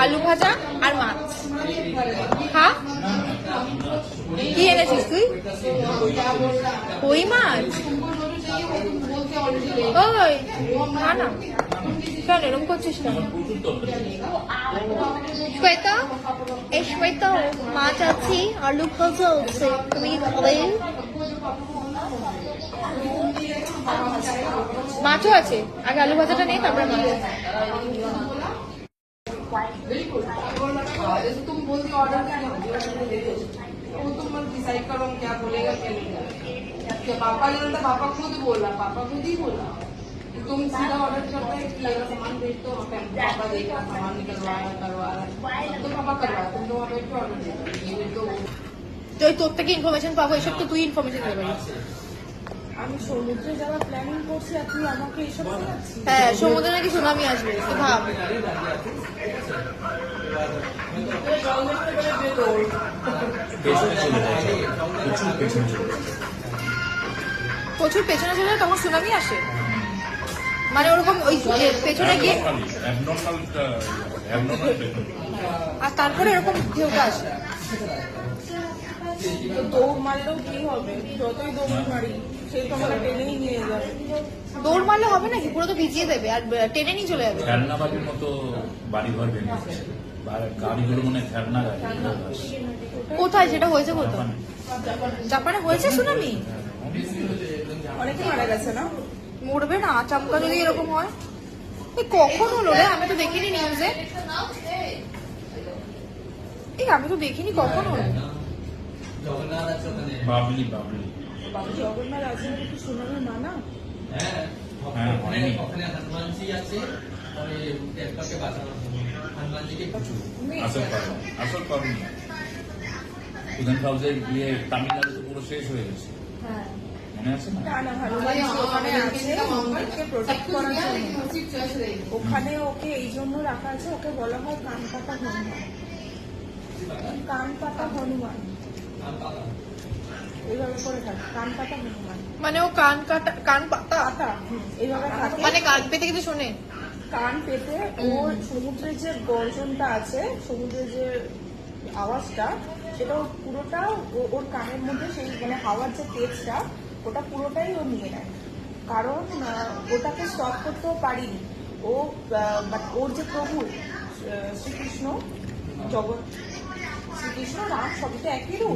আলু ভাজা আর মাছ। খা। কি এনেছিস তুই? কই মাছ? ওই খা না। কেন এরকম করছিস কেন? শ্বেতা, এই শ্বেতা, মাছ আছে, আলু ভাজা আছে, তুমি খাবে? মাছও আছে, আগে আলু ভাজাটা নেই তারপরে মাছ। तुम बोलती ऑर्डर वो तुम डिसाइड करो क्या बोलेगा क्या नहीं। क्या पापा ने बोला, पापा खुद बोला, पापा खुद ही बोला तुम सीधा ऑर्डर करते हैं कि अगर सामान भेज तो पापा देख रहा सामान निकलवा रहा करवा रहा तो पापा करवा तुम तो वहाँ बैठ के ऑर्डर তো তোর থেকে ইনফরমেশন পাবো, এসব তো তুই ইনফরমেশন দিতে পারিস। আমি সমুদ্রে যাওয়ার প্ল্যানিং করছি আর তুই আমাকে এসব বলছিস? হ্যাঁ, সমুদ্রে নাকি সুনামি আসবে, তো ভাব। প্রচুর পেছনে চলে যায় তখন সুনামি আসে, মানে ওরকম ওই পেছনে গিয়ে আর তারপরে এরকম ঢেউটা আসে। দৌড় মারলেও কি হবে, যতই দৌড় মারি সেই তো আমরা টেনেই নিয়ে যাবে। দৌড় মারলে হবে নাকি, পুরো তো ভিজিয়ে দেবে আর টেনে নিয়ে চলে যাবে। খেলনা বাড়ির মতো বাড়ি ঘর ভেঙে যাচ্ছে, গাড়িগুলো মনে হয় খেলনা গাড়ি। কোথায় সেটা হয়েছে? কোথায়? জাপানে হয়েছে সুনামি? অনেকে মারা গেছে না? মরবে না আচমকা যদি এরকম হয়? কখন হলো রে? আমি তো দেখিনি নিউজে। আমি তো দেখিনি, কখন হলো? বাবলি বাবলি জগন্নাথ আছে কি সুনামি মানা? হ্যাঁ ওখানে হনুমানজি আছে, আসল পাবেন না। সুধান হাউসের গিয়ে তামিলনাড়ু তো পুরো শেষ হয়ে গেছে, মনে আছে না? ওখানে ওকে এই জন্য রাখা আছে, ওকে বলা হয় কান পাতা হনুমান। কান পাতা হনুমান এইভাবে করে থাকে, কান পাতা হনুমান। মানে ও কান কাটা, কান পাতা এইভাবে থাকে, মানে কান পেতে কিন্তু শোনে। কান পেতে ও সমুদ্রের যে গর্জনটা আছে, সমুদ্রের যে আওয়াজটা, সেটা পুরোটা ওর কানের মধ্যে, সেই মানে হাওয়ার যে তেজটা ওটা পুরোটাই ও নিয়ে নেয়। কারণ ওটাকে স্টপ করতেও পারিনি ও, ওর যে প্রভু শ্রীকৃষ্ণ, শ্রীকৃষ্ণ রাম সবই তো একই রূপ।